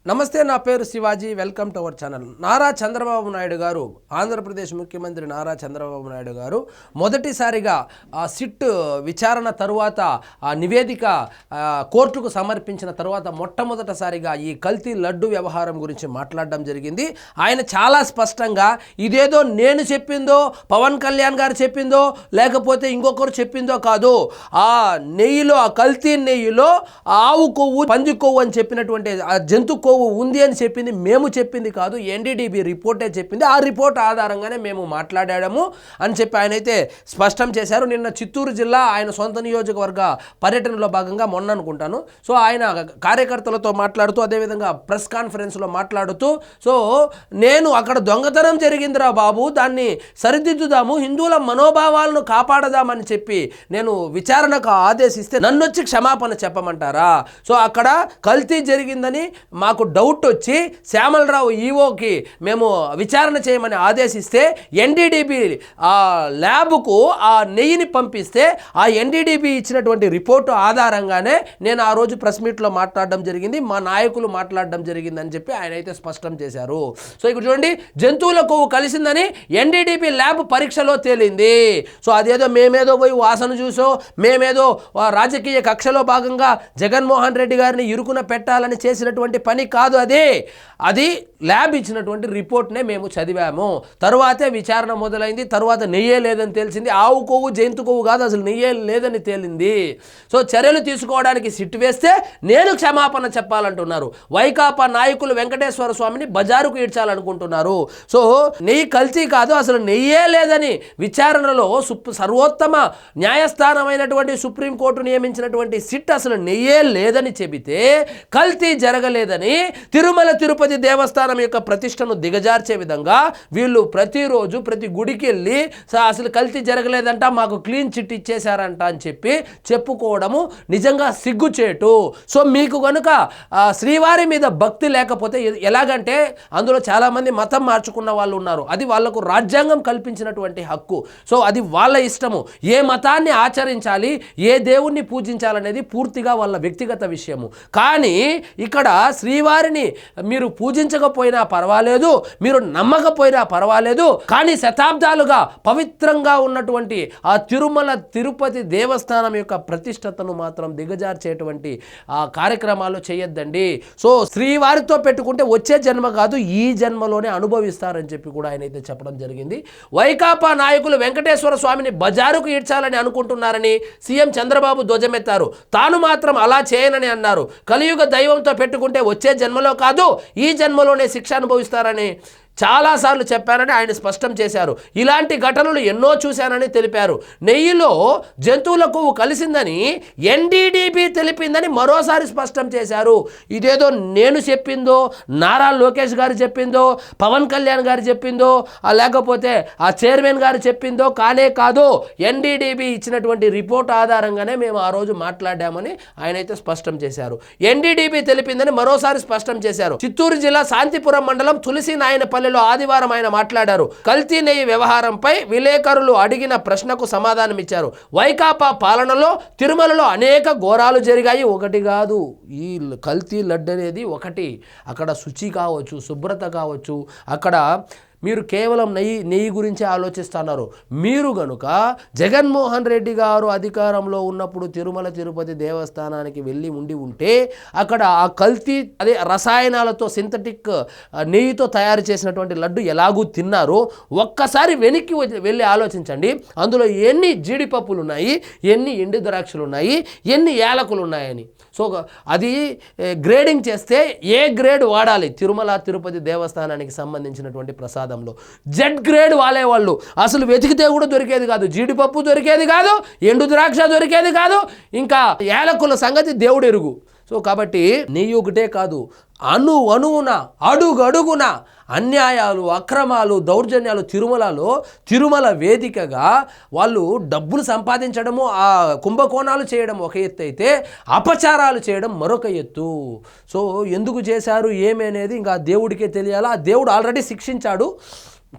నమస్తే, నా పేరు Shivaji. Welcome to our channel. Nara Chandrababu Naidu గారు, ఆంధ్రప్రదేశ్ ముఖ్యమంత్రి నారా చంద్రబాబు నాయుడు గారు మొదటిసారిగా ఆ సిట్ విచారణ తరువాత ఆ నివేదిక కోర్టుకు సమర్పించిన తరువాత మొట్టమొదటిసారిగా ఈ కల్తీ లడ్డు వ్యవహారం గురించి మాట్లాడడం జరిగింది. ఆయన చాలా స్పష్టంగా ఇదేదో నేను చెప్పిందో, పవన్ కళ్యాణ్ గారు చెప్పిందో, లేకపోతే ఇంకొకరు చెప్పిందో కాదు, ఆ నెయ్యిలో, ఆ కల్తీ నెయ్యిలో ఆవు కొవ్వు, పంది కొవ్వు అని చెప్పినటువంటి ఆ జంతు కొవ్వు ఉంది అని చెప్పింది మేము చెప్పింది కాదు, ఎన్డీడీబీ రిపోర్టే చెప్పింది. ఆ రిపోర్ట్ ఆధారంగానే మేము మాట్లాడాము అని చెప్పి ఆయన అయితే స్పష్టం చేశారు. నిన్న చిత్తూరు జిల్లా ఆయన సొంత నియోజకవర్గ పర్యటనలో భాగంగా మొన్న అనుకుంటాను, సో ఆయన కార్యకర్తలతో మాట్లాడుతూ, అదేవిధంగా ప్రెస్ కాన్ఫరెన్స్లో మాట్లాడుతూ, సో నేను అక్కడ దొంగతనం జరిగిందిరా బాబు, దాన్ని సరిదిద్దుదాము, హిందువుల మనోభావాలను కాపాడదామని చెప్పి నేను విచారణకు ఆదేశిస్తే నన్ను వచ్చి క్షమాపణ చెప్పమంటారా? సో అక్కడ కల్తీ జరిగిందని మాకు డౌట్ వచ్చి శ్యామలరావు ఈవోకి మేము విచారణ చేయమని ఆదేశిస్తే ఎన్డీడీబీ ఆ ల్యాబ్కు ఆ నెయ్యిని పంపిస్తే ఆ ఎన్డీడీబీ ఇచ్చినటువంటి రిపోర్టు ఆధారంగానే నేను ఆ రోజు ప్రెస్ మీట్లో మాట్లాడడం జరిగింది, మా నాయకులు మాట్లాడడం జరిగిందని చెప్పి ఆయన అయితే స్పష్టం చేశారు. సో ఇక్కడ చూడండి, జంతువుల కొవ్వు కలిసిందని ఎన్డీడీబీ ల్యాబ్ పరీక్షలో తేలింది. సో అదేదో మేమేదో పోయి వాసన చూసో, మేమేదో రాజకీయ కక్షలో భాగంగా జగన్మోహన్ రెడ్డి గారిని ఇరుకున పెట్టాలని చేసినటువంటి పని కాదు. అది ల్యాబ్ ఇచ్చినటువంటి రిపోర్ట్నే మేము చదివాము. తరువాతే విచారణ మొదలైంది. తరువాత నెయ్యే లేదని తెలిసింది. ఆవు కొవ్వు, జంతు కొవ్వు కాదు, అసలు నెయ్యే లేదని తేలింది. సో చర్యలు తీసుకోవడానికి సిట్ వేస్తే నేను క్షమాపణ చెప్పాలంటున్నారు. వైకాపా నాయకులు వెంకటేశ్వర స్వామిని బజారుకు ఈడ్చాలనుకుంటున్నారు. సో నెయ్యి కల్తీ కాదు, అసలు నెయ్యే లేదని విచారణలో సర్వోత్తమ న్యాయస్థానమైనటువంటి సుప్రీంకోర్టు నియమించినటువంటి సిట్ అసలు నెయ్యే లేదని చెబితే, కల్తీ జరగలేదని తిరుమల తిరుపతి దేవస్థానం యొక్క ప్రతిష్టను దిగజార్చే విధంగా వీళ్ళు ప్రతిరోజు ప్రతి గుడికి వెళ్ళి అసలు కల్తీ జరగలేదంట, మాకు క్లీన్ చిట్ ఇచ్చేశారంట అని చెప్పి చెప్పుకోవడము నిజంగా సిగ్గుచేటు. సో మీకు కనుక శ్రీవారి మీద భక్తి లేకపోతే ఎలాగంటే, అందులో చాలామంది మతం మార్చుకున్న వాళ్ళు ఉన్నారు, అది వాళ్లకు రాజ్యాంగం కల్పించినటువంటి హక్కు. సో అది వాళ్ళ ఇష్టము, ఏ మతాన్ని ఆచరించాలి, ఏ దేవుణ్ణి పూజించాలనేది పూర్తిగా వాళ్ళ వ్యక్తిగత విషయము. కానీ ఇక్కడ శ్రీవారిని మీరు పూజించకపోయినా పర్వాలేదు, మీరు నమ్మకపోయినా పర్వాలేదు, కానీ శతాబ్దాలుగా పవిత్రంగా ఉన్నటువంటి ఆ తిరుమల తిరుపతి దేవస్థానం యొక్క ప్రతిష్టతను మాత్రం దిగజార్చేటువంటి ఆ కార్యక్రమాలు చేయొద్దండి. సో శ్రీవారితో పెట్టుకుంటే వచ్చే జన్మ కాదు, ఈ జన్మలోనే అనుభవిస్తారని చెప్పి కూడా ఆయన అయితే చెప్పడం జరిగింది. వైకాపా నాయకులు వెంకటేశ్వర స్వామిని బజారుకు ఈడ్చాలని అనుకుంటున్నారని సీఎం చంద్రబాబు ధ్వజమెత్తారు. తాను మాత్రం అలా చేయనని అన్నారు. కలియుగ దైవంతో పెట్టుకుంటే వచ్చే జన్మలో కాదు, ఈ జన్మలోనే శిక్ష అనుభవిస్తారని చాలాసార్లు చెప్పారని ఆయన స్పష్టం చేశారు. ఇలాంటి ఘటనలు ఎన్నో చూశానని తెలిపారు. నెయ్యిలో జంతువుల కొవ్వు కలిసిందని ఎన్డీడీబీ తెలిపిందని మరోసారి స్పష్టం చేశారు. ఇదేదో నేను చెప్పిందో, నారా లోకేష్ గారు చెప్పిందో, పవన్ కళ్యాణ్ గారు చెప్పిందో, లేకపోతే ఆ చైర్మన్ గారు చెప్పిందో కానే కాదు, ఎన్డీడీబీ ఇచ్చినటువంటి రిపోర్ట్ ఆధారంగానే మేము ఆ రోజు మాట్లాడామని ఆయన అయితే స్పష్టం చేశారు. ఎన్డీడీబీ తెలిపిందని మరోసారి స్పష్టం చేశారు. చిత్తూరు జిల్లా శాంతిపురం మండలం తులసి నాయనపల్లి ఆదివారం ఆయన మాట్లాడారు. కల్తీ నెయ్యి వ్యవహారంపై విలేకరులు అడిగిన ప్రశ్నకు సమాధానమిచ్చారు. వైకాపా పాలనలో తిరుమలలో అనేక ఘోరాలు జరిగాయి, ఒకటి కాదు. ఈ కల్తీ లడ్డు అనేది ఒకటి. అక్కడ శుచి కావచ్చు, శుభ్రత కావచ్చు, అక్కడ మీరు కేవలం నెయ్యి గురించి ఆలోచిస్తున్నారు. మీరు గనుక జగన్మోహన్ రెడ్డి గారు అధికారంలో ఉన్నప్పుడు తిరుమల తిరుపతి దేవస్థానానికి వెళ్ళి ఉంటే అక్కడ ఆ కల్తీ, అదే రసాయనాలతో సింథటిక్ నెయ్యితో తయారు చేసినటువంటి లడ్డు ఎలాగూ తిన్నారో ఒక్కసారి వెనక్కి వెళ్ళి ఆలోచించండి. అందులో ఎన్ని జీడిపప్పులు ఉన్నాయి, ఎన్ని ఎండు ద్రాక్షలు ఉన్నాయి, ఎన్ని యాలకులు ఉన్నాయని. సో అది గ్రేడింగ్ చేస్తే ఏ గ్రేడ్ వాడాలి తిరుమల తిరుపతి దేవస్థానానికి సంబంధించినటువంటి ప్రసాదంలో? జెడ్ గ్రేడ్ వాడేవాళ్ళు అసలు వెతికితే కూడా దొరికేది కాదు, జీడిపప్పు దొరికేది కాదు, ఎండు ద్రాక్ష దొరికేది కాదు, ఇంకా యాలకుల సంగతి దేవుడు ఎరుగు. సో కాబట్టి నెయ్యి ఒకటే కాదు, అణువున అడుగడుగున అన్యాయాలు, అక్రమాలు, దౌర్జన్యాలు తిరుమల వేదికగా వాళ్ళు డబ్బులు సంపాదించడము, ఆ కుంభకోణాలు చేయడం ఒక ఎత్తు అయితే, అపచారాలు చేయడం మరొక ఎత్తు. సో ఎందుకు చేశారు ఏమి అనేది ఇంకా దేవుడికే తెలియాలా. ఆ దేవుడు ఆల్రెడీ శిక్షించాడు.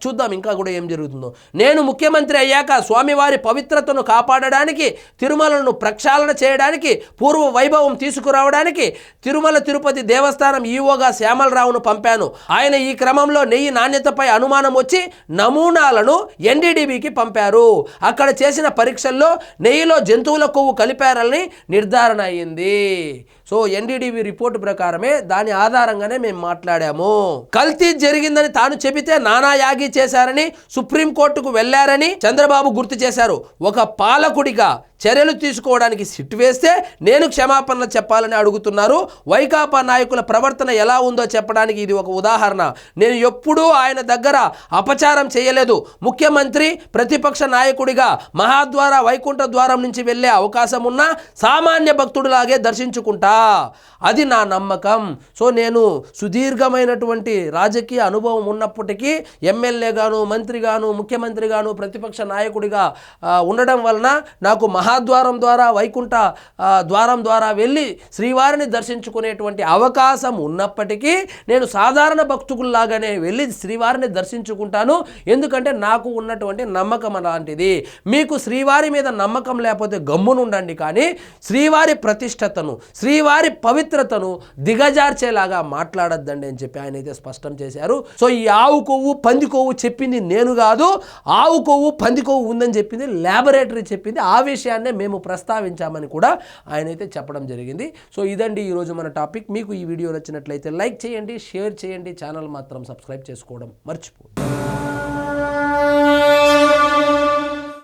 చూద్దాం ఇంకా కూడా ఏం జరుగుతుందో. నేను ముఖ్యమంత్రి అయ్యాక స్వామివారి పవిత్రతను కాపాడడానికి, తిరుమలను ప్రక్షాళన చేయడానికి, పూర్వ వైభవం తీసుకురావడానికి తిరుమల తిరుపతి దేవస్థానం ఈవోగా శ్యామలరావును పంపాను. ఆయన ఈ క్రమంలో నెయ్యి నాణ్యతపై అనుమానం వచ్చి నమూనాలను ఎన్డీడీబీకి పంపారు. అక్కడ చేసిన పరీక్షల్లో నెయ్యిలో జంతువుల కొవ్వు కలిపారని నిర్ధారణ అయింది. సో ఎన్డీడీబీ రిపోర్టు ప్రకారమే, దాని ఆధారంగానే మేము మాట్లాడాము. కల్తీ జరిగిందని తాను చెబితే నానా యాగి చేశారని సుప్రీంకోర్టుకు వెళ్లారని చంద్రబాబు గుర్తు చేశారు. ఒక పాలకుడిగా చర్యలు తీసుకోవడానికి సిట్ వేస్తే నేను క్షమాపణలు చెప్పాలని అడుగుతున్నారు. వైకాపా నాయకుల ప్రవర్తన ఎలా ఉందో చెప్పడానికి ఇది ఒక ఉదాహరణ. నేను ఎప్పుడూ ఆయన దగ్గర అపచారం చేయలేదు. ముఖ్యమంత్రి ప్రతిపక్ష నాయకుడిగా మహాద్వార వైకుంఠ ద్వారం నుంచి వెళ్ళే అవకాశం ఉన్నా సామాన్య భక్తుడిలాగే దర్శించుకుంటా. అది నా నమ్మకం. సో నేను సుదీర్ఘమైనటువంటి రాజకీయ అనుభవం ఉన్నప్పటికీ ఎమ్మెల్యేగాను, మంత్రిగాను, ముఖ్యమంత్రిగాను, ప్రతిపక్ష నాయకుడిగా ఉండడం వలన నాకు మహాద్వారం ద్వారా, వైకుంఠ ద్వారం ద్వారా వెళ్ళి శ్రీవారిని దర్శించుకునేటువంటి అవకాశం ఉన్నప్పటికీ నేను సాధారణ భక్తుల్లాగానే వెళ్ళి శ్రీవారిని దర్శించుకుంటాను. ఎందుకంటే నాకు ఉన్నటువంటి నమ్మకం అలాంటిది. మీకు శ్రీవారి మీద నమ్మకం లేకపోతే గమ్మునుండండి, కానీ శ్రీవారి ప్రతిష్టతను, శ్రీవారి పవిత్రతను దిగజార్చేలాగా మాట్లాడద్దండి అని చెప్పి ఆయన అయితే స్పష్టం చేశారు. సో ఈ ఆవు కొవ్వు, పంది కొవ్వు చెప్పింది నేను కాదు. ఆవు కొవ్వు, పంది కొవ్వు ఉందని చెప్పింది ల్యాబొరేటరీ చెప్పింది. ఆ విషయాన్నే మేము ప్రస్తావించామని కూడా ఆయన అయితే చెప్పడం జరిగింది. సో ఇదండి ఈరోజు మన టాపిక్. మీకు ఈ వీడియో నచ్చినట్లయితే లైక్ చేయండి, షేర్ చేయండి, ఛానల్ మాత్రం సబ్స్క్రైబ్ చేసుకోవడం మర్చిపోండి.